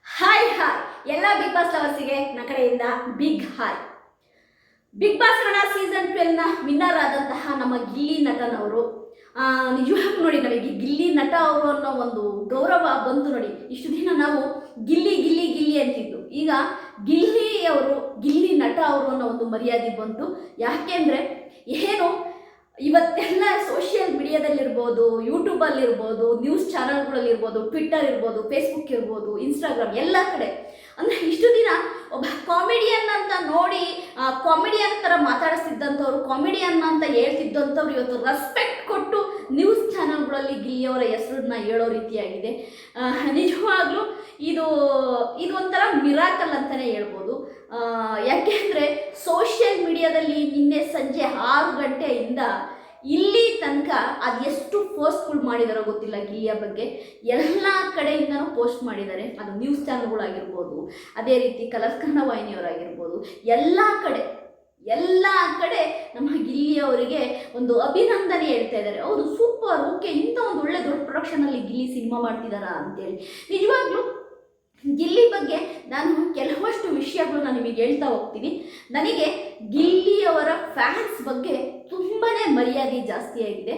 Hi ಎಲ್ಲ big boss ಲವರ್ಸಿಗೆ ನನ್ನ ಕಡೆಯಿಂದ big hi. Big boss Kannada season 12ನ ವಿನ್ನರ್ ಆದಂತಹ ನಮ್ಮ ಗಿಲ್ಲಿ ನಟನವರು ನಿಜವಾಗ್ಲೂ ನೋಡಿ, ನಮಗೆ ಗಿಲ್ಲಿ ನಟ ಅವರು ಅನ್ನೋ ಒಂದು ಗೌರವ ಬಂತು ನೋಡಿ. ಇಷ್ಟು ದಿನ ನಾವು ಗಿಲ್ಲಿ ಗಿಲ್ಲಿ ಗಿಲ್ಲಿ ಅಂತಿದ್ದು, ಈಗ ಗಿಲ್ಲಿ ನಟ ಅವರು ಅನ್ನೋ ಒಂದು ಮರ್ಯಾದೆ ಬಂತು. ಯಾಕೆಂದರೆ ಏನು ಇವತ್ತೆಲ್ಲ ಸೋಷಿಯಲ್ ಮೀಡಿಯಾದಲ್ಲಿರ್ಬೋದು, ಯೂಟ್ಯೂಬಲ್ಲಿರ್ಬೋದು, ನ್ಯೂಸ್ ಚಾನಲ್ಗಳಲ್ಲಿರ್ಬೋದು, ಟ್ವಿಟ್ಟರ್ ಇರ್ಬೋದು, ಫೇಸ್ಬುಕ್ ಇರ್ಬೋದು, ಇನ್ಸ್ಟಾಗ್ರಾಮ್, ಎಲ್ಲ ಕಡೆ ಅಂದರೆ ಇಷ್ಟು ದಿನ ಒಬ್ಬ ಕಾಮಿಡಿಯನ್ ಅಂತ ನೋಡಿ ಕಾಮಿಡಿಯನ್ ಥರ ಮಾತಾಡಿಸ್ತಿದ್ದಂಥವ್ರು, ಕಾಮಿಡಿಯನ್ ಅಂತ ಹೇಳ್ತಿದ್ದಂಥವ್ರು ಇವತ್ತು ರೆಸ್ಪೆಕ್ಟ್ ಕೊಟ್ಟು ನ್ಯೂಸ್ ಚಾನಲ್ಗಳಲ್ಲಿ ಗಿಲ್ಲಿಯವರ ಹೆಸರನ್ನ ಹೇಳೋ ರೀತಿಯಾಗಿದೆ. ನಿಜವಾಗ್ಲೂ ಇದು ಒಂಥರ ಮಿರಾಕಲ್ ಅಂತಲೇ ಹೇಳ್ಬೋದು. ಯಾಕೆಂದರೆ ಸೋಷಿಯಲ್ ಮೀಡಿಯಾದಲ್ಲಿ ನಿನ್ನೆ ಸಂಜೆ 6 ಗಂಟೆಯಿಂದ ಇಲ್ಲಿ ತನಕ ಅದು ಎಷ್ಟು ಪೋಸ್ಟ್ಗಳು ಮಾಡಿದಾರೋ ಗೊತ್ತಿಲ್ಲ. ಗಿಲ್ಲಿಯ ಬಗ್ಗೆ ಎಲ್ಲ ಕಡೆಯಿಂದನೂ ಪೋಸ್ಟ್ ಮಾಡಿದ್ದಾರೆ. ಅದು ನ್ಯೂಸ್ ಚಾನಲ್ಗಳಾಗಿರ್ಬೋದು, ಅದೇ ರೀತಿ ಕಲರ್ಸ್ ಕನ್ನಡ ವಾಹಿನಿಯವರಾಗಿರ್ಬೋದು, ಎಲ್ಲ ಕಡೆ ನಮ್ಮ ಗಿಲ್ಲಿಯವರಿಗೆ ಒಂದು ಅಭಿನಂದನೆ ಹೇಳ್ತಾ ಇದ್ದಾರೆ. ಹೌದು, ಸೂಪರ್, ಓಕೆ, ಇಂಥ ಒಂದು ಒಳ್ಳೆ ದೊಡ್ಡ ಪ್ರೊಡಕ್ಷನಲ್ಲಿ ಗಿಲ್ಲಿ ಸಿನಿಮಾ ಮಾಡ್ತಿದ್ದಾರಾ ಅಂತೇಳಿ. ನಿಜವಾಗ್ಲೂ ಗಿಲ್ಲಿ ಬಗ್ಗೆ ನಾನು ಕೆಲವಷ್ಟು ವಿಷಯಗಳು ನಾನು ನಿಮಗೆ ಹೇಳ್ತಾ ಹೋಗ್ತೀನಿ. ನನಗೆ ಗಿಲ್ಲಿಯವರ ಫ್ಯಾನ್ಸ್ ಬಗ್ಗೆ ತುಂಬಾ ಮರ್ಯಾದೆ ಜಾಸ್ತಿ ಆಗಿದೆ.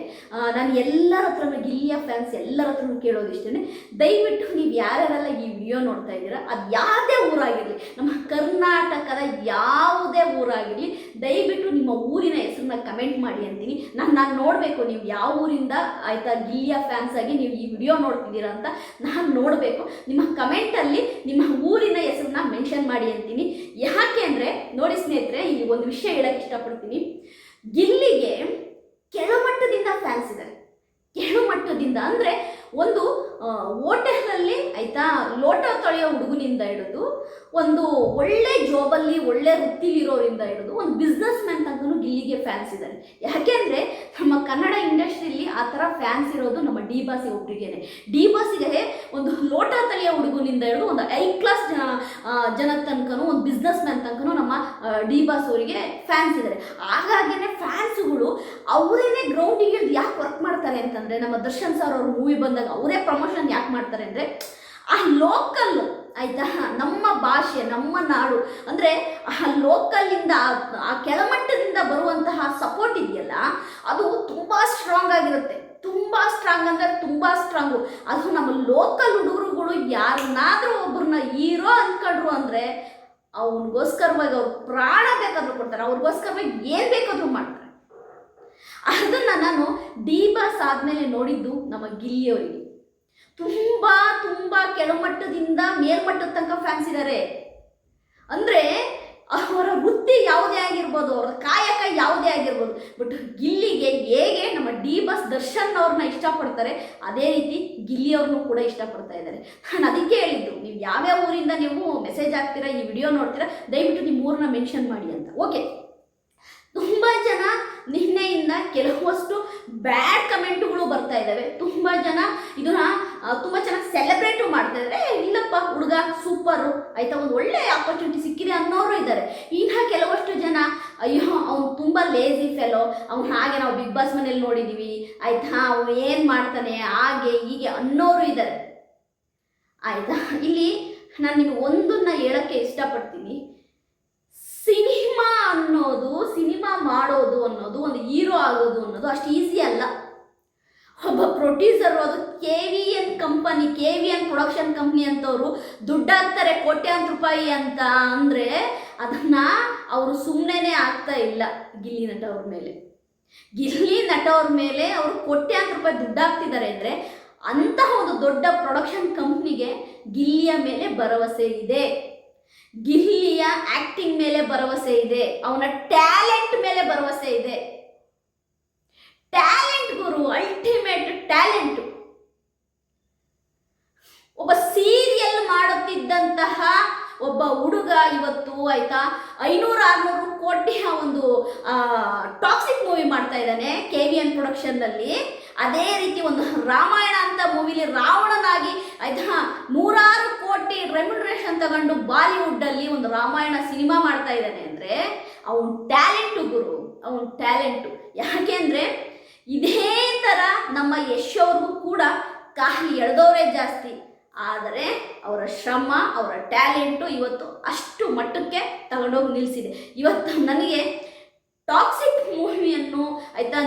ನಾನು ಎಲ್ಲರ ಹತ್ರನೂ, ಗಿಲ್ಲಿಯ ಫ್ಯಾನ್ಸ್ ಎಲ್ಲರ ಹತ್ರನೂ ಕೇಳೋದಿಷ್ಟೇ, ದಯವಿಟ್ಟು ನೀವು ಯಾರ್ಯಾರೆಲ್ಲ ಈ ವಿಡಿಯೋ ನೋಡ್ತಾ ಇದ್ದೀರಾ, ಅದು ಯಾವುದೇ ಊರಾಗಿರಲಿ, ನಮ್ಮ ಕರ್ನಾಟಕದ ಯಾವುದೇ ಊರಾಗಿರಲಿ, ದಯವಿಟ್ಟು ನಿಮ್ಮ ಊರಿನ ಹೆಸರನ್ನ ಕಮೆಂಟ್ ಮಾಡಿ ಅಂತೀನಿ. ನಾನು ನೋಡಬೇಕು ನೀವು ಯಾವ ಊರಿಂದ ಆಯಿತಾ ಗಿಲ್ಲಿಯ ಫ್ಯಾನ್ಸ್ ಆಗಿ ನೀವು ಈ ವಿಡಿಯೋ ನೋಡ್ತಿದ್ದೀರಾ ಅಂತ ನಾನು ನೋಡಬೇಕು. ನಿಮ್ಮ ಕಮೆಂಟಲ್ಲಿ ನಿಮ್ಮ ಊರಿನ ಹೆಸರನ್ನ ಮೆನ್ಷನ್ ಮಾಡಿ ಅಂತೀನಿ. ಯಾಕೆ ಅಂದರೆ ನೋಡಿ ಸ್ನೇಹಿತರೆ, ಇಲ್ಲಿ ಒಂದು ವಿಷಯ ಹೇಳಕ್ಕೆ ಇಷ್ಟಪಡ್ತೀನಿ. ಗಿಲ್ಲಿಗೆ ಕೆಳಮಟ್ಟದಿಂದ ಫ್ಯಾನ್ಸ್ ಇದ್ದಾರೆ. ಕೆಳಮಟ್ಟದಿಂದ ಅಂದರೆ ಒಂದು ಹೋಟೆಲ್ನಲ್ಲಿ ಆಯಿತಾ ಲೋಟ ತೊಳೆಯೋ ಹುಡುಗನಿಂದ ಹಿಡಿದು, ಒಂದು ಒಳ್ಳೆ ಜಾಬಲ್ಲಿ ಒಳ್ಳೆ ವೃತ್ತಿಲಿರೋರಿಂದ ಹಿಡಿದು, ಒಂದು ಬಿಸ್ನೆಸ್ ಮ್ಯಾನ್ ತನಕನೂ ಗಿಲ್ಲಿಗೆ ಫ್ಯಾನ್ಸ್ ಇದ್ದಾರೆ. ಯಾಕೆಂದರೆ ನಮ್ಮ ಕನ್ನಡ ಇಂಡಸ್ಟ್ರಿಯಲ್ಲಿ ಆ ಥರ ಫ್ಯಾನ್ಸ್ ಇರೋದು ನಮ್ಮ ಡಿ ಬಾಸಿಗೆ ಒಬ್ಬರಿಗೇನೆ. ಡಿ ಬಾಸಿಗೆ ಒಂದು ಲೋಟ ತೊಳೆಯೋ ಹುಡುಗನಿಂದ ಹಿಡಿದು ಒಂದು ಹೈ ಕ್ಲಾಸ್ ಜನ ತನಕನೂ, ಒಂದು ಬಿಸ್ನೆಸ್ ಮ್ಯಾನ್ ತನಕನೂ ನಮ್ಮ ಡಿ ಬಾಸ್ ಅವರಿಗೆ ಫ್ಯಾನ್ಸ್ ಇದ್ದಾರೆ. ಹಾಗಾಗಿನೇ ಫ್ಯಾನ್ಸುಗಳು ಅವರೇನೆ ಗ್ರೌಂಡಿಗೆ ಇಳಿದು ಯಾಕೆ ವರ್ಕ್ ಮಾಡ್ತಾರೆ ಅಂತಂದರೆ, ನಮ್ಮ ದರ್ಶನ್ ಸರ್ ಅವ್ರ ಮೂವಿ ಬಂದಾಗ ಅವರೇ ಪ್ರಮೋಷನ್ ಯಾಕೆ ಮಾಡ್ತಾರೆ ಅಂದರೆ, ಆ ಲೋಕಲ್ಲು ಆಯಿತಾ, ನಮ್ಮ ಭಾಷೆ, ನಮ್ಮ ನಾಡು ಅಂದರೆ ಆ ಲೋಕಲ್ಲಿಂದ, ಆ ಕೆಳಮಟ್ಟದಿಂದ ಬರುವಂತಹ ಸಪೋರ್ಟ್ ಇದೆಯಲ್ಲ, ಅದು ತುಂಬ ಸ್ಟ್ರಾಂಗ್ ಆಗಿರುತ್ತೆ. ತುಂಬ ಸ್ಟ್ರಾಂಗ್ ಅಂದರೆ ತುಂಬ ಸ್ಟ್ರಾಂಗು. ಅದು ನಮ್ಮ ಲೋಕಲ್ ಹುಡುಗರುಗಳು ಯಾರನ್ನಾದರೂ ಒಬ್ಬರನ್ನ ಹೀರೋ ಅಂದ್ಕೊಂಡ್ರು ಅಂದರೆ ಅವನಿಗೋಸ್ಕರವಾಗಿ ಅವ್ರು ಪ್ರಾಣ ಬೇಕಾದರೂ ಕೊಡ್ತಾರೆ, ಅವ್ರಿಗೋಸ್ಕರವಾಗಿ ಏನು ಬೇಕಾದರೂ ಮಾಡ್ತಾರೆ. ಅದನ್ನು ನಾನು ಡಿ ಬಾಸ್ ಆದಮೇಲೆ ನೋಡಿದ್ದು ನಮ್ಮ ಗಿಲ್ಲಿಯವರಿಗೆ. ತುಂಬ ತುಂಬ ಕೆಳಮಟ್ಟದಿಂದ ಮೇಲ್ಮಟ್ಟದ ತನಕ ಫ್ಯಾನ್ಸ್ ಇದ್ದಾರೆ. ಅಂದರೆ ಅವರ ವೃತ್ತಿ ಯಾವುದೇ ಆಗಿರ್ಬೋದು, ಅವರ ಕಾಯಕ ಯಾವುದೇ ಆಗಿರ್ಬೋದು, ಬಟ್ ಗಿಲ್ಲಿಗೆ ಹೇಗೆ ನಮ್ಮ ಡಿ ಬಾಸ್ ದರ್ಶನ್ ಅವ್ರನ್ನ ಇಷ್ಟಪಡ್ತಾರೆ, ಅದೇ ರೀತಿ ಗಿಲ್ಲಿಯವ್ರನ್ನೂ ಕೂಡ ಇಷ್ಟಪಡ್ತಾ ಇದ್ದಾರೆ. ನಾನು ಅದಕ್ಕೆ ಹೇಳಿದ್ದು, ನೀವು ಯಾವ್ಯಾವ ಊರಿಂದ ನೀವು ಮೆಸೇಜ್ ಹಾಕ್ತೀರಾ, ಈ ವಿಡಿಯೋ ನೋಡ್ತೀರಾ, ದಯವಿಟ್ಟು ನಿಮ್ಮ ಊರನ್ನ ಮೆನ್ಷನ್ ಮಾಡಿ ಅಂತ. ಓಕೆ, ತುಂಬ ಜನ ನಿನ್ನೆಯಿಂದ ಕೆಲವಷ್ಟು ಬ್ಯಾಡ್ ಕಮೆಂಟುಗಳು ಬರ್ತಾ ಇದ್ದಾವೆ. ತುಂಬ ಜನ ಇದನ್ನ ತುಂಬ ಚೆನ್ನಾಗಿ ಸೆಲೆಬ್ರೇಟು ಮಾಡ್ತಾ ಇದ್ದಾರೆ. ಇಲ್ಲಪ್ಪ, ಹುಡುಗ ಸೂಪರು ಆಯಿತಾ, ಒಂದು ಒಳ್ಳೆ ಆಪರ್ಚುನಿಟಿ ಸಿಕ್ಕಿದೆ ಅನ್ನೋರು ಇದ್ದಾರೆ. ಇನ್ನು ಕೆಲವಷ್ಟು ಜನ ಅಯ್ಯೋ ಅವ್ನು ತುಂಬ ಲೇಜಿ ಫೆಲೋ, ಅವ್ನು ಹಾಗೆ ನಾವು ಬಿಗ್ ಬಾಸ್ ಮನೇಲಿ ನೋಡಿದ್ದೀವಿ ಆಯಿತಾ, ಅವನು ಏನು ಮಾಡ್ತಾನೆ ಹಾಗೆ ಹೀಗೆ ಅನ್ನೋರು ಇದ್ದಾರೆ ಆಯಿತಾ. ಇಲ್ಲಿ ನಾನು ನಿಮಗೆ ಒಂದನ್ನು ಹೇಳೋಕ್ಕೆ ಇಷ್ಟಪಡ್ತೀನಿ. ಸಿನಿಮಾ ಮಾಡೋದು ಅನ್ನೋದು, ಒಂದು ಹೀರೋ ಆಗೋದು ಅನ್ನೋದು ಅಷ್ಟು ಈಸಿ ಅಲ್ಲ. ಒಬ್ಬ ಪ್ರೊಡ್ಯೂಸರು, ಅದು KVN company, KVN production company ಅಂತವರು ದುಡ್ಡು ಹಾಕ್ತಾರೆ ಕೋಟ್ಯಾಂತರ ರೂಪಾಯಿ ಅಂತ ಅಂದರೆ, ಅದನ್ನು ಅವರು ಸುಮ್ಮನೆ ಆಗ್ತಾ ಇಲ್ಲ. ಗಿಲ್ಲಿ ನಟ ಅವ್ರ ಮೇಲೆ ಅವರು ಕೋಟ್ಯಾಂತರ ರೂಪಾಯಿ ದುಡ್ಡು ಹಾಕ್ತಿದ್ದಾರೆ ಅಂದರೆ, ಅಂತಹ ಒಂದು ದೊಡ್ಡ ಪ್ರೊಡಕ್ಷನ್ ಕಂಪ್ನಿಗೆ ಗಿಲ್ಲಿಯ ಮೇಲೆ ಭರವಸೆ ಇದೆ. ಗಿಲ್ಲಿಯ ಆಕ್ಟಿಂಗ್ ಮೇಲೆ ಭರವಸೆ ಇದೆ, ಅವನ ಟ್ಯಾಲೆಂಟ್ ಮೇಲೆ ಭರವಸೆ ಇದೆ. ಟ್ಯಾಲೆಂಟ್ ಗುರು, ಅಲ್ಟಿಮೇಟ್ ಟ್ಯಾಲೆಂಟ್. ಒಬ್ಬ ಸೀರಿಯಲ್ ಮಾಡುತ್ತಿದ್ದಂತಹ ಒಬ್ಬ ಹುಡುಗ ಇವತ್ತು ಆಯ್ತಾ 500-600 ಕೋಟಿಯ ಒಂದು ಟಾಕ್ಸಿಕ್ ಮೂವಿ ಮಾಡ್ತಾ ಇದ್ದಾನೆ KVN ಪ್ರೊಡಕ್ಷನ್ನಲ್ಲಿ. ಅದೇ ರೀತಿ ಒಂದು ರಾಮಾಯಣ ಅಂತ ಮೂವಿಲಿ ರಾವಣನಾಗಿ ಆಯ್ತಾ 100 ಕೋಟಿ ರೆಮ್ಯುನರೇಷನ್ ತಗೊಂಡು ಬಾಲಿವುಡ್ಡಲ್ಲಿ ಒಂದು ರಾಮಾಯಣ ಸಿನಿಮಾ ಮಾಡ್ತಾ ಇದ್ದಾನೆ ಅಂದರೆ ಅವನ ಟ್ಯಾಲೆಂಟು ಗುರು, ಅವನ ಟ್ಯಾಲೆಂಟು. ಯಾಕೆಂದರೆ ಇದೇ ಥರ ನಮ್ಮ ಯಶ್ ಅವ್ರಿಗೂ ಕೂಡ ಕಾಲಿ ಎಳೆದವರೇ ಜಾಸ್ತಿ. ಆದರೆ ಅವರ ಶ್ರಮ, ಅವರ ಟ್ಯಾಲೆಂಟು ಇವತ್ತು ಅಷ್ಟು ಮಟ್ಟಕ್ಕೆ ತಗೊಂಡೋಗಿ ನಿಲ್ಲಿಸಿದೆ. ಇವತ್ತು ನನಗೆ ಟಾಕ್ಸಿಕ್ ಮೂವಿಯನ್ನು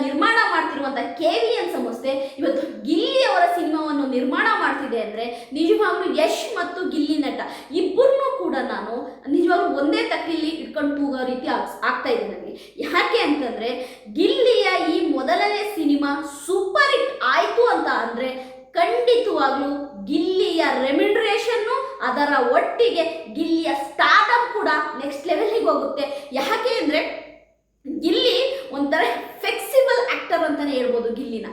ನಿರ್ಮಾಣ ಮಾಡ್ತಿರುವಂಥ KVN ಸಂಸ್ಥೆ ಇವತ್ತು ಗಿಲ್ಲಿ ಅವರ ಸಿನಿಮಾವನ್ನು ನಿರ್ಮಾಣ ಮಾಡ್ತಿದೆ ಅಂದರೆ ನಿಜವಾಗ್ಲೂ ಯಶ್ ಮತ್ತು ಗಿಲ್ಲಿ ನಟ ಇಬ್ಬರನ್ನೂ ಕೂಡ ನಾನು ನಿಜವಾಗ್ಲೂ ಒಂದೇ ತಕ್ಕಲಿ ಇಟ್ಕೊಂಡು ತೂಗೋ ರೀತಿ ಆಗ್ತಾ ಇದೆ ನನಗೆ. ಯಾಕೆ ಅಂತಂದರೆ ಗಿಲ್ಲಿಯ ಈ ಮೊದಲನೇ ಸಿನಿಮಾ ಸೂಪರ್ ಹಿಟ್ ಆಯಿತು ಅಂತ ಅಂದರೆ ಖಂಡಿತವಾಗ್ಲೂ ಗಿಲ್ಲಿಯ ರೆಮ್ಯುನರೇಷನ್ನು ಅದರ ಒಟ್ಟಿಗೆ ಗಿಲ್ಲಿಯ ಸ್ಟಾರ್ಟಪ್ ಕೂಡ ನೆಕ್ಸ್ಟ್ ಲೆವೆಲ್ಗೆ ಹೋಗುತ್ತೆ. ಯಾಕೆ ಅಂದರೆ ಗಿಲ್ಲಿ ಒಂಥರ ಫ್ಲೆಕ್ಸಿಬಲ್ ಆ್ಯಕ್ಟರ್ ಅಂತಲೇ ಹೇಳ್ಬೋದು. ಗಿಲ್ಲಿನ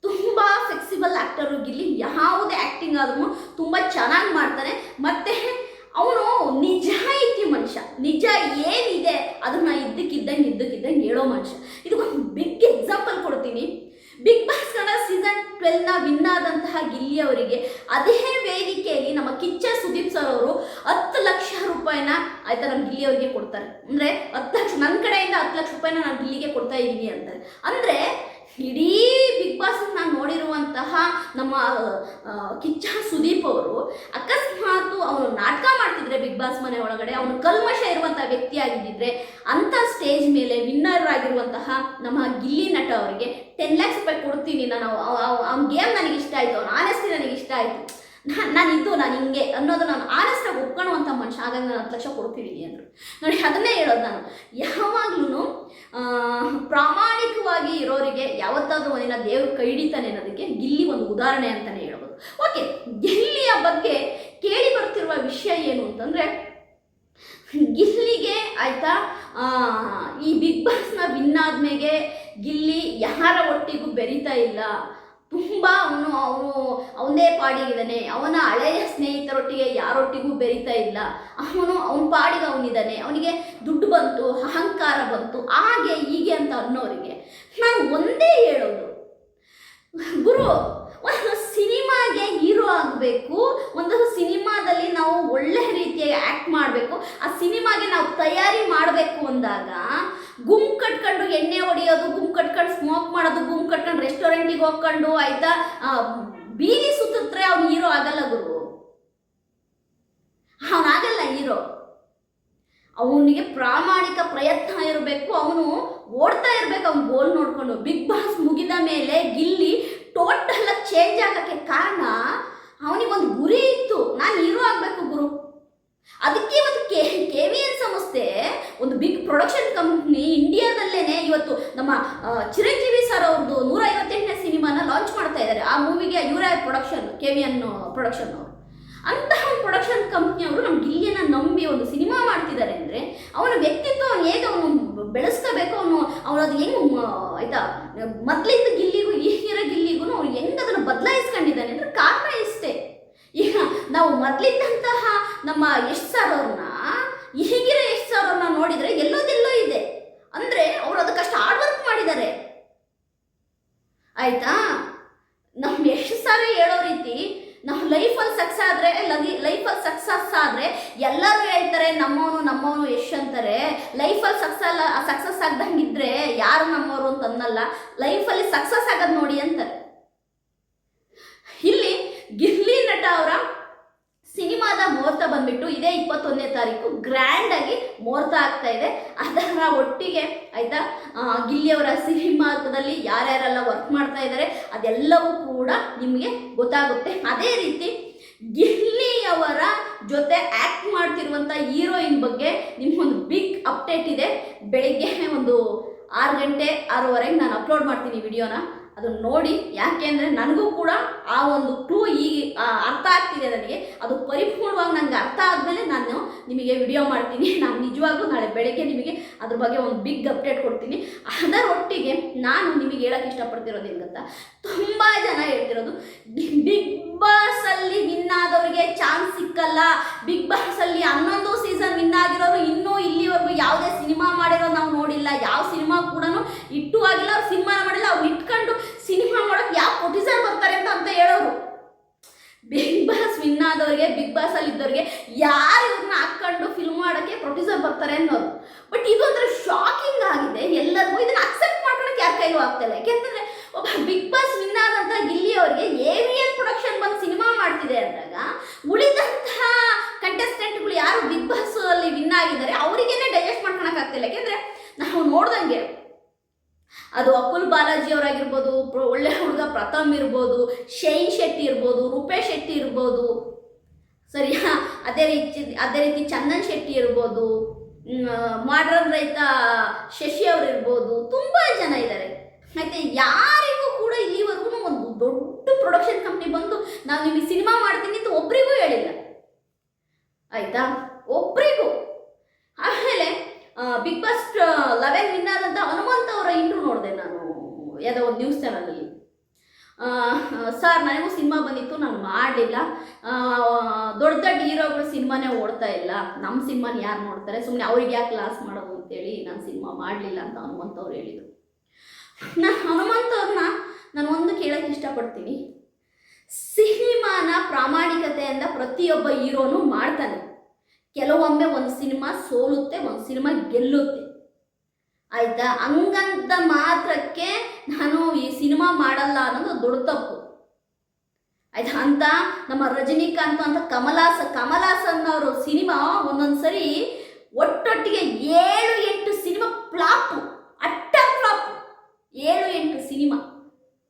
ತುಂಬ ಫ್ಲೆಕ್ಸಿಬಲ್ ಆ್ಯಕ್ಟರು ಗಿಲ್ಲಿ. ಯಾವುದೇ ಆ್ಯಕ್ಟಿಂಗ್ ಆದ್ರೂ ತುಂಬ ಚೆನ್ನಾಗಿ ಮಾಡ್ತಾನೆ. ಮತ್ತು ಅವನು ನಿಜಾಯಿತಿ ಮನುಷ್ಯ. ನಿಜ ಏನಿದೆ ಅದನ್ನು ಇದ್ದಕ್ಕಿದ್ದಂಗೆ ಹೇಳೋ ಮನುಷ್ಯ. ಇದಕ್ಕೊಂದು ಬಿಗ್ ಎಕ್ಸಾಂಪಲ್ ಕೊಡ್ತೀನಿ. ಬಿಗ್ ಬಾಸ್ ಕನ್ನಡ ಸೀಸನ್ 12ನ ವಿನ್ ಆದಂತಹ ಗಿಲ್ಲಿ ಅವರಿಗೆ ಅದೇ ವೇದಿಕೆಯಲ್ಲಿ ನಮ್ಮ ಕಿಚ್ಚ ಸುದೀಪ್ ಸರ್ ಅವರು 10 ಲಕ್ಷ ರೂಪಾಯಿನ ನಮ್ಮ ಗಿಲ್ಲಿ ಅವರಿಗೆ ಕೊಡ್ತಾರೆ. ಅಂದರೆ 10 ಲಕ್ಷ, ನನ್ನ ಕಡೆಯಿಂದ 10 ಲಕ್ಷ ರೂಪಾಯಿನ ನಾನು ಗಿಲ್ಲಿಗೆ ಕೊಡ್ತಾ ಇದ್ದೀನಿ ಅಂತಾರೆ. ಅಂದರೆ ಇಡೀ ಬಿಗ್ ಬಾಸ್ ನಾನು ನೋಡಿರುವಂತಹ ನಮ್ಮ ಕಿಚ್ಚ ಸುದೀಪ್ ಅವರು ಅಕಸ್ಮಾತ್ ಅವನು ನಾಟಕ ಮಾಡ್ತಿದ್ರೆ ಬಿಗ್ ಬಾಸ್ ಮನೆ ಒಳಗಡೆ, ಅವನು ಕಲ್ಮಶ ಇರುವಂಥ ವ್ಯಕ್ತಿ ಆಗಿದ್ದಿದ್ರೆ ಅಂಥ ಸ್ಟೇಜ್ ಮೇಲೆ ವಿನ್ನರ್ ಆಗಿರುವಂತಹ ನಮ್ಮ ಗಿಲ್ಲಿ ನಟ ಅವರಿಗೆ 10 ಲಕ್ಷ ರೂಪಾಯಿ ಕೊಡ್ತೀನಿ ನಾನು. ಅವ್ನ ಗೇಮ್ ನನಗೆ ಇಷ್ಟ ಆಯಿತು, ಅವ್ನ ಆನೆಸ್ಟಿ ನನಗೆ ಇಷ್ಟ ಆಯಿತು, ನಾನು ಹಿಂಗೆ ಅನ್ನೋದು ನಾನು ಆನೆಸ್ಟಾಗಿ ಒಪ್ಕೊಳ್ಳುವಂಥ ಮನುಷ್ಯ, ಹಾಗಾಗಿ ನಾನು 10 ಲಕ್ಷ ಕೊಡ್ತಿದ್ದೀನಿ ಅಂದರು. ನೋಡಿ, ಅದನ್ನೇ ಹೇಳೋದು ನಾನು. ಯಾವಾಗ್ಲೂ ಪ್ರಾಮಾಣಿಕವಾಗಿ ಇರೋರಿಗೆ ಯಾವತ್ತಾದ್ರೂ ಒಂದಿನ ದೇವ್ರು ಕೈ ಹಿಡಿತಾನೆ ಅನ್ನೋದಕ್ಕೆ ಗಿಲ್ಲಿ ಒಂದು ಉದಾಹರಣೆ ಅಂತಲೇ ಹೇಳ್ಬೋದು. ಓಕೆ, ಗಿಲ್ಲಿಯ ಬಗ್ಗೆ ಕೇಳಿ ಬರ್ತಿರುವ ವಿಷಯ ಏನು ಅಂತಂದರೆ, ಗಿಲ್ಲಿಗೆ ಈ ಬಿಗ್ ಬಾಸ್ನ ವಿನ್ ಆದ್ಮೇಲೆ ಗಿಲ್ಲಿ ಯಾರ ಒಟ್ಟಿಗೂ ಬೆರೀತಾ ಇಲ್ಲ. ತುಂಬ ಅವನೇ ಪಾಡಿಗಿದ್ದಾನೆ. ಅವನ ಹಳೆಯ ಸ್ನೇಹಿತರೊಟ್ಟಿಗೆ ಯಾರೊಟ್ಟಿಗೂ ಬೆರೀತಾ ಇಲ್ಲ. ಅವನ ಪಾಡಿಗೆ ಅವನಿದ್ದಾನೆ. ಅವನಿಗೆ ದುಡ್ಡು ಬಂತು, ಅಹಂಕಾರ ಬಂತು, ಹಾಗೆ ಹೀಗೆ ಅಂತ ಅನ್ನೋರಿಗೆ ನಾನು ಒಂದೇ ಹೇಳೋದು, ಗುರು, ಒಂದು ಸಿನಿಮಾಗೆ ಹೀರೋ ಆಗಬೇಕು, ಒಂದು ಸಿನಿಮಾದಲ್ಲಿ ನಾವು ಒಳ್ಳೆ ರೀತಿಯಾಗಿ ಆ್ಯಕ್ಟ್ ಮಾಡಬೇಕು, ಆ ಸಿನಿಮಾಗೆ ನಾವು ತಯಾರಿ ಮಾಡಬೇಕು ಅಂದಾಗ ಗುಂಪು ಕಟ್ಕೊಂಡು ಎಣ್ಣೆ ಹೊಡೆಯೋದು, ಗುಂಪು ಕಟ್ಕೊಂಡು ಸ್ಮೋಕ್ ಮಾಡೋದು, ಗುಂಪು ಕಟ್ಕೊಂಡು ರೆಸ್ಟೋರೆಂಟಿಗೆ ಹೋಗ್ಕೊಂಡು ಬೀದಿ ಸುತ್ತಿದ್ರೆ ಅವ್ನು ಹೀರೋ ಆಗಲ್ಲ ಗುರು. ಅವನಾಗಲ್ಲ ಹೀರೋ. ಅವನಿಗೆ ಪ್ರಾಮಾಣಿಕ ಪ್ರಯತ್ನ ಇರಬೇಕು, ಅವನು ಓಡ್ತಾ ಇರಬೇಕು ಅವ್ನು ಗೋಲ್ ನೋಡಿಕೊಂಡು. ಬಿಗ್ ಬಾಸ್ ಮುಗಿದ ಮೇಲೆ ಗಿಲ್ಲಿ ಟೋಟಲ್ ಚೇಂಜ್ ಆಗೋಕ್ಕೆ ಕಾರಣ ಅವನಿಗೊಂದು ಗುರಿ ಇತ್ತು, ನಾನು ಹೀರೋ ಆಗಬೇಕು ಗುರು. ಅದಕ್ಕೆ ಇವತ್ತು KVN ಸಂಸ್ಥೆ ಒಂದು ಬಿಗ್ ಪ್ರೊಡಕ್ಷನ್ ಕಂಪ್ನಿ ಇಂಡಿಯಾದಲ್ಲೇ ಇವತ್ತು ನಮ್ಮ ಚಿರಂಜೀವಿ ಸರ್ ಅವ್ರದ್ದು 158ನೇ ಸಿನಿಮಾನ ಲಾಂಚ್ ಮಾಡ್ತಾ ಇದ್ದಾರೆ. ಆ ಮೂವಿಗೆ ಇವರೇ ಪ್ರೊಡಕ್ಷನ್, KVN ಪ್ರೊಡಕ್ಷನ್ ಅವರು. ಅಂತಹ ಒಂದು ಪ್ರೊಡಕ್ಷನ್ ಕಂಪ್ನಿಯವರು ನಮ್ಮ ಗಿಲ್ಲಿಯನ್ನು ನಂಬಿ ಒಂದು ಸಿನಿಮಾ ಮಾಡ್ತಿದ್ದಾರೆ ಅಂದರೆ ಅವನ ವ್ಯಕ್ತಿತ್ವ ಅವನು ಹೇಗೆ ಅವನು ಬೆಳೆಸ್ಕೋಬೇಕು, ಅವನದು ಹೆಂಗೆ ಮೊದಲಿದ್ದ ಗಿಲ್ಲಿಗೂ ಈಗಿರೋ ಗಿಲ್ಲಿಗೂ ಅವ್ನು ಹೆಂಗೆ ಅದನ್ನು ಬದಲಾಯಿಸ್ಕೊಂಡಿದ್ದಾನೆ ಅಂದರೆ ಕಾರಣ ಇಷ್ಟೇ. ಈಗ ನಾವು ಮೊದಲಿದ್ದಂತಹ ನಮ್ಮ ಯಶ್ ಸರ್ ಅವ್ರನ್ನ, ಈಗಿರೋ ಯಶ್ ಸರ್ ಅವ್ರನ್ನ ನೋಡಿದರೆ ಎಲ್ಲೋದೆಲ್ಲೋ ಇದೆ. ಅಂದರೆ ಅವರು ಅದಕ್ಕಷ್ಟು ಹಾರ್ಡ್ ವರ್ಕ್ ಮಾಡಿದ್ದಾರೆ. ಆಯಿತಾ, ನಮ್ಮ ಯಶ್ ಸರ್ ಹೇಳೋ ರೀತಿ ನಾವು ಲೈಫಲ್ಲಿ ಸಕ್ಸಸ್ ಆದರೆ ಎಲ್ಲರೂ ಹೇಳ್ತಾರೆ ನಮ್ಮವನು ಯಶ್ ಅಂತಾರೆ. ಲೈಫಲ್ಲಿ ಸಕ್ಸಸ್ ಆಗ್ದಂಗಿದ್ರೆ ಯಾರು ನಮ್ಮವರು ಅಂತ ಅನ್ನಲ್ಲ, ಲೈಫಲ್ಲಿ ಸಕ್ಸಸ್ ಆಗೋದು ನೋಡಿ ಅಂತಾರೆ. ಇಲ್ಲಿ ಗಿಲ್ಲಿ ನಟ ಅವರ ಸಿನಿಮಾದ ಮುಹೂರ್ತ ಬಂದ್ಬಿಟ್ಟು ಇದೇ 21ನೇ ತಾರೀಕು ಗ್ರ್ಯಾಂಡಾಗಿ ಮುಹೂರ್ತ ಆಗ್ತಾ ಇದೆ. ಅದರ ಒಟ್ಟಿಗೆ ಗಿಲ್ಲಿಯವರ ಸಿನಿಮಾದಲ್ಲಿ ಯಾರ್ಯಾರೆಲ್ಲ ವರ್ಕ್ ಮಾಡ್ತಾ ಇದ್ದಾರೆ ಅದೆಲ್ಲವೂ ಕೂಡ ನಿಮಗೆ ಗೊತ್ತಾಗುತ್ತೆ. ಅದೇ ರೀತಿ ಗಿಲ್ಲಿಯವರ ಜೊತೆ ಆ್ಯಕ್ಟ್ ಮಾಡ್ತಿರುವಂಥ ಹೀರೋಯಿನ್ ಬಗ್ಗೆ ನಿಮ್ಗೊಂದು ಬಿಗ್ ಅಪ್ಡೇಟ್ ಇದೆ. ಬೆಳಿಗ್ಗೆ ಒಂದು 6 ಗಂಟೆ 6:30 ನಾನು ಅಪ್ಲೋಡ್ ಮಾಡ್ತೀನಿ ವಿಡಿಯೋನ. ಅದನ್ನು ನೋಡಿ, ಯಾಕೆ ಅಂದರೆ ನನಗೂ ಕೂಡ ಆ ಒಂದು ಕ್ಲೂ ಈಗ ಅರ್ಥ ಆಗ್ತಿದೆ ನನಗೆ. ಅದು ಪರಿಪೂರ್ಣವಾಗಿ ನನಗೆ ಅರ್ಥ ಆದಮೇಲೆ ನಾನು ನಿಮಗೆ ವಿಡಿಯೋ ಮಾಡ್ತೀನಿ. ನಾನು ನಿಜವಾಗ್ಲೂ ನಾಳೆ ಬೆಳಗ್ಗೆ ನಿಮಗೆ ಅದ್ರ ಬಗ್ಗೆ ಒಂದು ಬಿಗ್ ಅಪ್ಡೇಟ್ ಕೊಡ್ತೀನಿ. ಅದರೊಟ್ಟಿಗೆ ನಾನು ನಿಮಗೆ ಹೇಳೋಕ್ಕೆ ಇಷ್ಟಪಡ್ತಿರೋದು ಏನು ಗೊತ್ತಾ, ತುಂಬ ಜನ ಹೇಳ್ತಿರೋದು ಬಿಗ್ ಬಾಸಲ್ಲಿ ವಿನ್ ಆದವರಿಗೆ ಚಾನ್ಸ್ ಸಿಕ್ಕಲ್ಲ, ಬಿಗ್ ಬಾಸಲ್ಲಿ 11 ಸೀಸನ್ ವಿನ್ ಆಗಿರೋರು ಇನ್ನೂ ಇಲ್ಲಿವರೆಗೂ ಯಾವುದೇ ಸಿನಿಮಾ ಮಾಡಿರೋ ನಾವು ನೋಡಿಲ್ಲ, ಯಾವ ಸಿನಿಮಾ ಕೂಡ ಇಟ್ಟು ಆಗಿಲ್ಲ, ಅವ್ರು ಸಿನಿಮಾ ಮಾಡಿಲ್ಲ, ಅವ್ರು ಇಟ್ಕೊಂಡು ಸಿನಿಮಾ ಮಾಡೋಕ್ಕೆ ಯಾವ ಪ್ರೊಡ್ಯೂಸರ್ ಬರ್ತಾರೆ ಅಂತ ಹೇಳೋರು. ಬಿಗ್ ಬಾಸ್ ವಿನ್ ಆದವರಿಗೆ, ಬಿಗ್ ಬಾಸಲ್ಲಿ ಇದ್ದವ್ರಿಗೆ ಯಾರು ಇವ್ರನ್ನ ಹಾಕ್ಕೊಂಡು ಫಿಲ್ಮ್ ಮಾಡೋಕ್ಕೆ ಪ್ರೊಡ್ಯೂಸರ್ ಬರ್ತಾರೆ ಅನ್ನೋರು. ಬಟ್ ಇದು ಒಂಥರ ಶಾಕಿಂಗ್ ಆಗಿದೆ ಎಲ್ಲರಿಗೂ. ಇದನ್ನು ಅಕ್ಸೆಪ್ಟ್ ಮಾಡ್ಕೊಳಕ್ಕೆ ಯಾರ ಕೈಲೂ ಆಗ್ತಾಯಿಲ್ಲ. ಯಾಕೆಂತಂದರೆ ಒಬ್ಬ ಬಿಗ್ ಬಾಸ್ ವಿನ್ ಆದಂಥ ಗಿಲ್ಲಿ ಅವರಿಗೆ AVN ಪ್ರೊಡಕ್ಷನ್ ಬಂದು ಸಿನಿಮಾ ಮಾಡ್ತಿದೆ ಅಂದಾಗ ಉಳಿದಂತಹ ಕಂಟೆಸ್ಟೆಂಟ್ಗಳು ಯಾರು ಬಿಗ್ ಬಾಸ್ ಅಲ್ಲಿ ವಿನ್ ಆಗಿದ್ದಾರೆ ಅವರಿಗೇನೆ ಡೈಜೆಸ್ಟ್ ಮಾಡ್ಕೊಳಕ್ ಆಗ್ತಿಲ್ಲ. ಯಾಕೆಂದ್ರೆ ನಾವು ನೋಡ್ದಂಗೆ ಅದು ಅಕುಲ್ ಬಾಲಾಜಿ ಅವರಾಗಿರ್ಬೋದು, ಒಳ್ಳೆ ಹುಡುಗ ಪ್ರಥಮ್ ಇರ್ಬೋದು, ಶೈನ್ ಶೆಟ್ಟಿ ಇರ್ಬೋದು, ರೂಪೇಶ್ ಶೆಟ್ಟಿ ಇರ್ಬೋದು, ಸರಿಯಾ, ಅದೇ ರೀತಿ ಚಂದನ್ ಶೆಟ್ಟಿ ಇರ್ಬೋದು, ಮಾಡ್ರನ್ ರೈತ ಶಶಿ ಅವರು ಇರ್ಬೋದು, ತುಂಬ ಜನ ಇದ್ದಾರೆ. ಮತ್ತೆ ಯಾರಿಗೂ ಕೂಡ ಇಲ್ಲಿವರೆಗೂ ಒಂದು ದೊಡ್ಡ ಪ್ರೊಡಕ್ಷನ್ ಕಂಪ್ನಿ ಬಂದು ನಾವು ನಿಮಗೆ ಸಿನಿಮಾ ಮಾಡ್ತೀನಿ ಅಂತ ಒಬ್ರಿಗೂ ಹೇಳಿಲ್ಲ, ಆಯ್ತಾ, ಒಬ್ರಿಗೂ. ಆಮೇಲೆ ಬಿಗ್ ಬಾಸ್ 11 ವಿನ್ ಆದಂಥ ಹನುಮಂತ ಅವರ ಇಂಟ್ರೂ ನೋಡಿದೆ ನಾನು ಯಾವುದೋ ಒಂದು ನ್ಯೂಸ್ ಚಾನಲಲ್ಲಿ. ಸರ್ ನನಗೂ ಸಿನಿಮಾ ಬಂದಿತ್ತು, ನಾನು ಮಾಡಲಿಲ್ಲ, ದೊಡ್ಡ ದೊಡ್ಡ ಹೀರೋಗಳು ಸಿನಿಮಾನೇ ಓಡ್ತಾ ಇಲ್ಲ, ನಮ್ಮ ಸಿನಿಮಾನ ಯಾರು ನೋಡ್ತಾರೆ, ಸುಮ್ಮನೆ ಅವ್ರಿಗೆ ಯಾಕೆ ಲಾಸ್ ಮಾಡೋದು ಅಂತೇಳಿ ನಾನು ಸಿನಿಮಾ ಮಾಡಲಿಲ್ಲ ಅಂತ ಹನುಮಂತ ಅವ್ರು ಹೇಳಿದರು. ಹನುಮಂತ ಅವ್ರನ್ನ ನಾನು ಒಂದು ಕೇಳೋಕ್ಕೆ ಇಷ್ಟಪಡ್ತೀನಿ, ಸಿನಿಮಾನ ಪ್ರಾಮಾಣಿಕತೆಯಿಂದ ಪ್ರತಿಯೊಬ್ಬ ಹೀರೋನು ಮಾಡ್ತಾನೆ. ಕೆಲವೊಮ್ಮೆ ಒಂದು ಸಿನಿಮಾ ಸೋಲುತ್ತೆ, ಒಂದು ಸಿನಿಮಾ ಗೆಲ್ಲುತ್ತೆ, ಆಯಿತಾ. ಹಂಗಂತ ಮಾತ್ರಕ್ಕೆ ನಾನು ಈ ಸಿನಿಮಾ ಮಾಡಲ್ಲ ಅನ್ನೋದು ದೊಡ್ಡ ತಪ್ಪು, ಆಯ್ತಾ. ಅಂತ ನಮ್ಮ ರಜನಿಕಾಂತ್ ಅಂತ ಕಮಲಾಸನ್ ಅವರು ಸಿನಿಮಾ ಒಂದೊಂದು ಸರಿ ಒಟ್ಟೊಟ್ಟಿಗೆ 7-8 cinema flop, utter flop, 7-8 cinema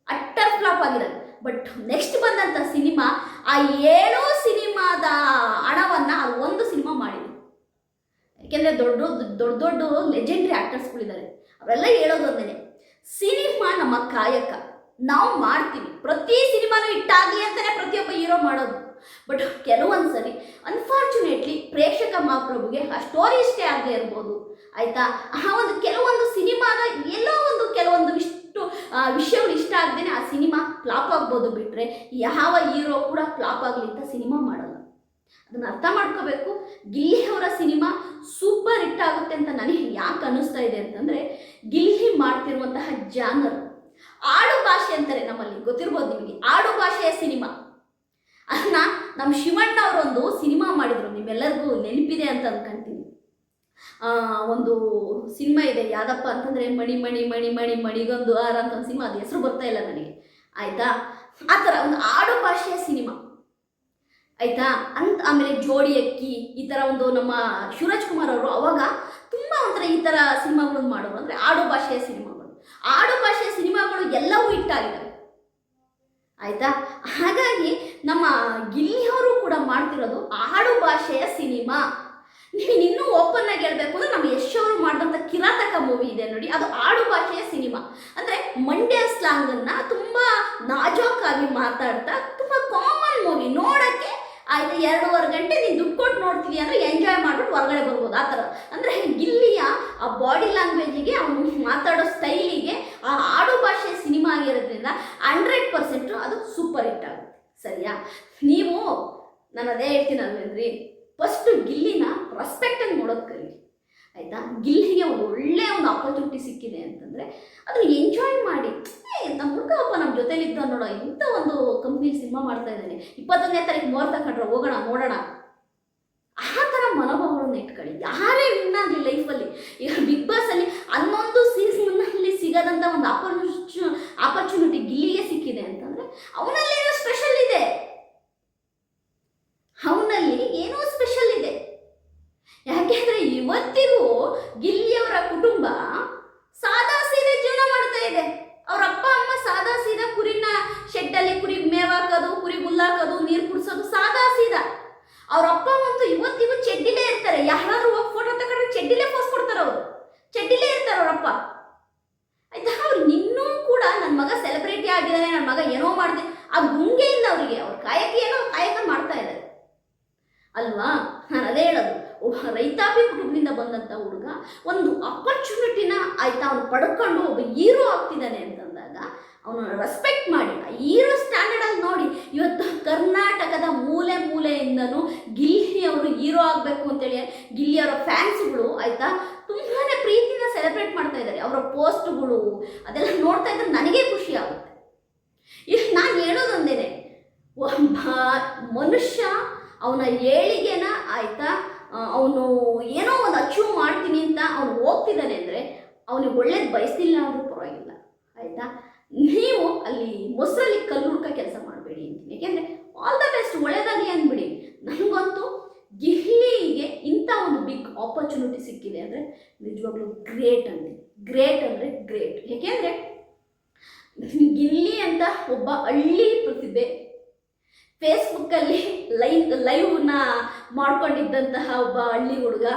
utter flop ಆಗಿರೋದು. ಬಟ್ ನೆಕ್ಸ್ಟ್ ಬಂದಂಥ ಸಿನಿಮಾ ಆ 7 ಸಿನಿಮಾದ ಹಣವನ್ನು ಅದು ಒಂದು ಸಿನಿಮಾ ಮಾಡಿದೆ. ಯಾಕೆಂದರೆ ದೊಡ್ಡ ಲೆಜೆಂಡ್ರಿ ಆ್ಯಕ್ಟರ್ಸ್ಗಳಿದ್ದಾರೆ, ಅವರೆಲ್ಲ ಹೇಳೋದು ಒಂದೇ, ಸಿನಿಮಾ ನಮ್ಮ ಕಾಯಕ, ನಾವು ಮಾಡ್ತೀವಿ, ಪ್ರತಿ ಸಿನಿಮಾನು ಹಿಟ್ಟಾಗಲಿ ಅಂತಲೇ ಪ್ರತಿಯೊಬ್ಬ ಹೀರೋ ಮಾಡೋದು. ಬಟ್ ಕೆಲವೊಂದು ಸರಿ ಅನ್ಫಾರ್ಚುನೇಟ್ಲಿ ಪ್ರೇಕ್ಷಕ ಮಹಾಪ್ರಭುಗೆ ಆ ಸ್ಟೋರಿ ಇಷ್ಟೇ ಆಗದೆ ಇರ್ಬೋದು, ಆಯಿತಾ. ಆ ಒಂದು ಕೆಲವೊಂದು ಸಿನಿಮಾದ ಎಲ್ಲೋ ಒಂದು ಕೆಲವೊಂದು ವಿಷಯಗಳು ಇಷ್ಟ ಆಗದೇನೆ ಆ ಸಿನಿಮಾ ಫ್ಲಾಪ್ ಆಗ್ಬೋದು, ಬಿಟ್ಟರೆ ಯಾವ ಹೀರೋ ಕೂಡ ಫ್ಲಾಪ್ ಆಗಲಿ ಅಂತ ಸಿನಿಮಾ ಮಾಡಲ್ಲ. ಅದನ್ನು ಅರ್ಥ ಮಾಡ್ಕೋಬೇಕು. ಗಿಲ್ಲಿ ಅವರ ಸಿನಿಮಾ ಸೂಪರ್ ಹಿಟ್ ಆಗುತ್ತೆ ಅಂತ ನನಗೆ ಯಾಕೆ ಅನ್ನಿಸ್ತಾ ಇದೆ ಅಂತಂದರೆ, ಗಿಲ್ಲಿ ಮಾಡ್ತಿರುವಂತಹ ಜಾನರ್ ಆಡು ಭಾಷೆ ಅಂತಾರೆ, ನಮ್ಮಲ್ಲಿ ಗೊತ್ತಿರ್ಬೋದು ನಿಮಗೆ, ಆಡು ಭಾಷೆಯ ಸಿನಿಮಾ. ಅದನ್ನ ನಮ್ಮ ಶಿವಣ್ಣ ಅವರೊಂದು ಸಿನಿಮಾ ಮಾಡಿದರು, ನಿಮ್ಮೆಲ್ಲರಿಗೂ ನೆನಪಿದೆ ಅಂತ ಅನ್ಕೊಂತೀನಿ. ಒಂದು ಸಿನಿಮಾ ಇದೆ, ಯಾವುದಪ್ಪ ಅಂತಂದರೆ ಮಣಿ ಮಣಿ ಮಣಿ ಮಣಿ ಮಣಿಗೊಂದು ಆರ ಅಂತ ಒಂದು ಸಿನಿಮಾ, ಅದು ಹೆಸರು ಬರ್ತಾ ಇಲ್ಲ ನನಗೆ, ಆಯಿತಾ. ಆ ಥರ ಒಂದು ಆಡು ಭಾಷೆಯ ಸಿನಿಮಾ, ಆಯಿತಾ. ಆಮೇಲೆ ಜೋಡಿ ಅಕ್ಕಿ, ಈ ಥರ ಒಂದು ನಮ್ಮ ಶಿವರಾಜ್ ಕುಮಾರ್ ಅವರು ಅವಾಗ ತುಂಬ ಒಂಥರ ಈ ಥರ ಸಿನಿಮಾಗಳನ್ನು ಮಾಡೋರು, ಅಂದರೆ ಆಡು ಭಾಷೆಯ ಸಿನಿಮಾಗಳು. ಆಡು ಭಾಷೆಯ ಸಿನಿಮಾಗಳು ಎಲ್ಲವೂ ಹಿಟ್ಟಾಗಿದ್ದಾವೆ, ಆಯಿತಾ. ಹಾಗಾಗಿ ನಮ್ಮ ಗಿಲ್ಲಿಯವರು ಕೂಡ ಮಾಡ್ತಿರೋದು ಆಡು ಭಾಷೆಯ ಸಿನಿಮಾ. ನೀವು ಇನ್ನೂ ಓಪನ್ ಆಗಿ ಹೇಳ್ಬೇಕು ಅಂದರೆ ನಮ್ಮ ಯಶ್ ಅವರು ಮಾಡಿದಂಥ ಕಿರಾತಕ ಮೂವಿ ಇದೆ ನೋಡಿ, ಅದು ಆಡು ಭಾಷೆಯ ಸಿನಿಮಾ. ಅಂದರೆ ಮಂಡ್ಯ ಸ್ಲಾಂಗನ್ನು ತುಂಬ ನಾಜೂಕಾಗಿ ಮಾತಾಡ್ತಾ ತುಂಬ ಕಾಮನ್ ಮೂವಿ, ನೋಡೋಕ್ಕೆ ಆಯ್ತು 2.5 ಗಂಟೆ ನೀನು ದುಡ್ಡು ಕೊಟ್ಟು ನೋಡ್ತೀವಿ ಅಂದರೆ ಎಂಜಾಯ್ ಮಾಡಿಬಿಟ್ಟು ಹೊರಗಡೆ ಬರ್ಬೋದು, ಆ ಥರ. ಅಂದರೆ ಗಿಲ್ಲಿಯ ಆ ಬಾಡಿ ಲ್ಯಾಂಗ್ವೇಜಿಗೆ, ಅವನು ಮಾತಾಡೋ ಸ್ಟೈಲಿಗೆ ಆ ಆಡು ಭಾಷೆಯ ಸಿನಿಮಾ ಆಗಿರೋದ್ರಿಂದ 100% ಅದು ಸೂಪರ್ ಹಿಟ್ ಆಗುತ್ತೆ, ಸರಿಯಾ. ನೀವು ನಾನು ಅದೇ ಹೇಳ್ತೀನಲ್ವೇನ್ರಿ, ಫಸ್ಟು ಗಿಲ್ಲಿನ ರೆಸ್ಪೆಕ್ಟಾಗಿ ನೋಡೋದು ಕಲಿ, ಆಯಿತಾ. ಗಿಲ್ಲಿಗೆ ಒಂದು ಒಳ್ಳೆಯ ಒಂದು ಆಪರ್ಚುನಿಟಿ ಸಿಕ್ಕಿದೆ ಅಂತಂದರೆ ಅದನ್ನು ಎಂಜಾಯ್ ಮಾಡಿ, ನಮ್ಮ ಹುಡುಗ ಒಬ್ಬ ನಮ್ಮ ಜೊತೆಲಿದ್ದ ನೋಡೋ, ಇಂಥ ಒಂದು ಕಂಪ್ನಿಲಿ ಸಿನಿಮಾ ಮಾಡ್ತಾ ಇದ್ದಾನೆ, 21ನೇ ತಾರೀಕು ಮುಹೂರ್ತ ಕಂಡ್ರೆ ಹೋಗೋಣ ನೋಡೋಣ, ಆ ಥರ ಮನೋಭಾವಗಳನ್ನು ಇಟ್ಕೊಳ್ಳಿ. ಯಾರೇ ವಿನ್ ಆಗಲಿ ಲೈಫಲ್ಲಿ, ಈಗ ಬಿಗ್ ಬಾಸಲ್ಲಿ 11 ಸೀಸನ್ನಲ್ಲಿ ಸಿಗದಂಥ ಒಂದು ಆಪರ್ಚುನಿಟಿ ಗಿಲ್ಲಿಗೆ ಸಿಕ್ಕಿದೆ ಅಂತಂದರೆ ಅವನಲ್ಲಿ ಏನೋ ಸ್ಪೆಷಲ್ ಇದೆ, ಅವನಲ್ಲಿ ಏನೋ ಸ್ಪೆಷಲ್ ಇದೆ. ಯಾಕೆಂದರೆ ಇವತ್ತಿಗೂ ಗಿಲ್ಲಿಯವರ ಕುಟುಂಬ ಸಾದಾ ಸೀದೆ ಜೀವನ ಮಾಡ್ತಾ ಇದೆ. ಅವ್ರ ಅಪ್ಪ ಅಮ್ಮ ಸಾದಾ ಸೀದಾ ಕುರಿನ ಶೆಡ್ಡಲ್ಲಿ ಕುರಿಗೆ ಮೇವಾಕೋದು, ಕುರಿಗೆ ಹುಲ್ಲಾಕೋದು, ನೀರು ಕುಡಿಸೋದು, ಸಾದಾ ಸೀದಾ. ಅವ್ರ ಅಪ್ಪ ಅಂತೂ ಇವತ್ತಿಗೂ ಚೆಡ್ಡಿಲೇ ಇರ್ತಾರೆ, ಯಾರಾದ್ರೂ ಹೋಗಿ ಫೋಟೋ ತಗೊಂಡ್ರೆ ಚೆಡ್ಡಿಲೇ ಪೋಸ್ ಕೊಡ್ತಾರೆ, ಅವರು ಚೆಡ್ಡಿಲೇ ಇರ್ತಾರೆ ಅವರಪ್ಪ, ಆಯ್ತಾ. ಅವ್ರು ಇನ್ನೂ ಕೂಡ ನನ್ನ ಮಗ ಸೆಲೆಬ್ರಿಟಿ ಆಗಿದ್ದಾನೆ, ನನ್ನ ಮಗ ಏನೋ ಮಾಡಿದೆ, ಆ ಗುಂಗೆ ಇಲ್ಲ ಅವರಿಗೆ, ಅವ್ರ ಕಾಯಕ ಏನೋ ಕಾಯಕ ಮಾಡ್ತಾ ಇದ್ದಾರೆ ಅಲ್ವಾ. ನಾನು ಅದೇ ಹೇಳೋದು, ರೈತಾಪಿ ಕುಟುಂಬದಿಂದ ಬಂದಂಥ ಹುಡುಗ ಒಂದು ಆಪರ್ಚುನಿಟಿನ, ಆಯ್ತಾ, ಅವನು ಪಡ್ಕೊಂಡು ಒಬ್ಬ ಹೀರೋ ಆಗ್ತಿದ್ದಾನೆ ಅಂತಂದಾಗ ಅವನು ರೆಸ್ಪೆಕ್ಟ್ ಮಾಡಿ, ಆ ಹೀರೋ ಸ್ಟ್ಯಾಂಡರ್ಡಲ್ಲಿ ನೋಡಿ. ಇವತ್ತು ಕರ್ನಾಟಕದ ಮೂಲೆ ಮೂಲೆಯಿಂದನೂ ಗಿಲ್ಲಿಯವರು ಹೀರೋ ಆಗಬೇಕು ಅಂತೇಳಿ ಗಿಲ್ಲಿಯವರ ಫ್ಯಾನ್ಸ್ಗಳು, ಆಯಿತಾ, ತುಂಬಾ ಪ್ರೀತಿನ ಸೆಲೆಬ್ರೇಟ್ ಮಾಡ್ತಾ ಇದ್ದಾರೆ. ಅವರ ಪೋಸ್ಟ್ಗಳು ಅದೆಲ್ಲ ನೋಡ್ತಾ ಇದ್ರೆ ನನಗೆ ಖುಷಿ ಆಗುತ್ತೆ. ಇಲ್ಲಿ ನಾನು ಹೇಳೋದೊಂದೇನೆ, ಒಬ್ಬ ಮನುಷ್ಯ ಅವನ ಏಳಿಗೆನ, ಆಯಿತಾ, ಅವನು ಏನೋ ಒಂದು ಅಚೀವ್ ಮಾಡ್ತೀನಿ ಅಂತ ಅವನು ಹೋಗ್ತಿದ್ದಾನೆ ಅಂದರೆ ಅವನಿಗೆ ಒಳ್ಳೇದು ಬಯಸ್ತಿಲ್ಲ ಅಂದರೂ ಪರವಾಗಿಲ್ಲ, ಆಯಿತಾ. ನೀವು ಅಲ್ಲಿ ಮೊಸರಲ್ಲಿ ಕಲ್ಲು ಹುಡ್ಕ ಕೆಲಸ ಮಾಡಬೇಡಿ ಅಂತೀನಿ. ಯಾಕೆಂದರೆ ಆಲ್ ದ ಬೆಸ್ಟ್, ಒಳ್ಳೆಯದಾಗಲಿ ಅಂದ್ಬಿಡಿ. ನನಗಂತೂ ಗಿಲ್ಲಿಗೆ ಇಂಥ ಒಂದು ಬಿಗ್ ಆಪರ್ಚುನಿಟಿ ಸಿಕ್ಕಿದೆ ಅಂದರೆ ನಿಜವಾಗ್ಲೂ ಗ್ರೇಟ್ ಅಂತೀನಿ. ಗ್ರೇಟ್ ಅಂದರೆ ಗ್ರೇಟ್. ಯಾಕೆಂದರೆ ಗಿಲ್ಲಿ ಅಂತ ಒಬ್ಬ ಹಳ್ಳಿ ಪ್ರತಿಭೆ, ಫೇಸ್ಬುಕ್ಕಲ್ಲಿ ಲೈವ್ನ ಮಾಡ್ಕೊಂಡಿದ್ದಂತಹ ಒಬ್ಬ ಹಳ್ಳಿ ಹುಡುಗ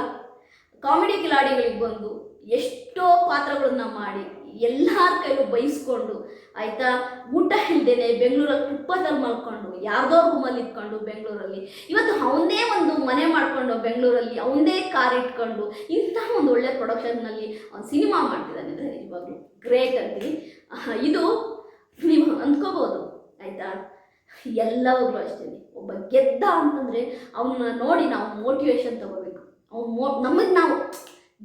ಕಾಮಿಡಿ ಕಿಲಾಡಿಗಳಿಗೆ ಬಂದು ಎಷ್ಟೋ ಪಾತ್ರಗಳನ್ನ ಮಾಡಿ ಎಲ್ಲರ ಕೈಲೂ ಬಯಸ್ಕೊಂಡು ಆಯಿತಾ, ಊಟ ಇಲ್ಲದೇನೆ ಬೆಂಗಳೂರಲ್ಲಿ ಕುಪ್ಪದಲ್ಲಿ ಮಾಡ್ಕೊಂಡು ಯಾರ್ದೋ ರೂಮಲ್ಲಿ ಇಟ್ಕೊಂಡು ಬೆಂಗಳೂರಲ್ಲಿ ಇವತ್ತು ಅವನದೇ ಒಂದು ಮನೆ ಮಾಡಿಕೊಂಡು ಬೆಂಗಳೂರಲ್ಲಿ ಅವನದೇ ಕಾರ್ ಇಟ್ಕೊಂಡು ಇಂಥ ಒಂದು ಒಳ್ಳೆ ಪ್ರೊಡಕ್ಷನ್ನಲ್ಲಿ ಅವ್ನು ಸಿನಿಮಾ ಮಾಡ್ತಿದ್ದಾನೆ ಅಂದರೆ ನಿಜವಾಗ್ಲೂ ಗ್ರೇಟ್ ಅಂತೀನಿ. ಇದು ನೀವು ಅಂದ್ಕೋಬೋದು ಆಯಿತಾ. ಎಲ್ಲವಾಗಲೂ ಅಷ್ಟೇ, ಒಬ್ಬ ಗೆದ್ದ ಅಂತಂದರೆ ಅವನ್ನ ನೋಡಿ ನಾವು ಮೋಟಿವೇಶನ್ ತಗೋಬೇಕು. ನಮಗೆ ನಾವು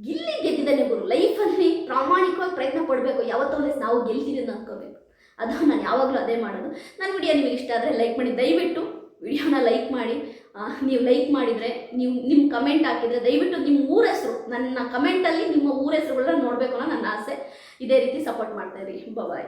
ಗಿಲ್ಲಿ ಗೆದ್ದಿದ್ದಾನೆ ಗುರು, ಲೈಫಲ್ಲಿ ಪ್ರಾಮಾಣಿಕವಾಗಿ ಪ್ರಯತ್ನ ಪಡಬೇಕು, ಯಾವತ್ತೋ ನಾವು ಗೆಲ್ತೀವಿ ಅಂತ ಅಂದ್ಕೋಬೇಕು. ಅದು ನಾನು ಯಾವಾಗಲೂ ಅದೇ ಮಾಡೋದು. ನನ್ನ ವಿಡಿಯೋ ನಿಮಗೆ ಇಷ್ಟ ಆದರೆ ಲೈಕ್ ಮಾಡಿ, ದಯವಿಟ್ಟು ವಿಡಿಯೋನ ಲೈಕ್ ಮಾಡಿ. ನೀವು ಲೈಕ್ ಮಾಡಿದರೆ, ನೀವು ನಿಮ್ಮ ಕಮೆಂಟ್ ಹಾಕಿದರೆ ದಯವಿಟ್ಟು ನಿಮ್ಮ ಊರ ಹೆಸರು, ನನ್ನ ಕಮೆಂಟಲ್ಲಿ ನಿಮ್ಮ ಊರ ಹೆಸರುಗಳನ್ನ ನೋಡಬೇಕು ಅನ್ನೋ ನನ್ನ ಆಸೆ. ಇದೇ ರೀತಿ ಸಪೋರ್ಟ್ ಮಾಡ್ತಾಯಿರಿ. ಬಾಯ್.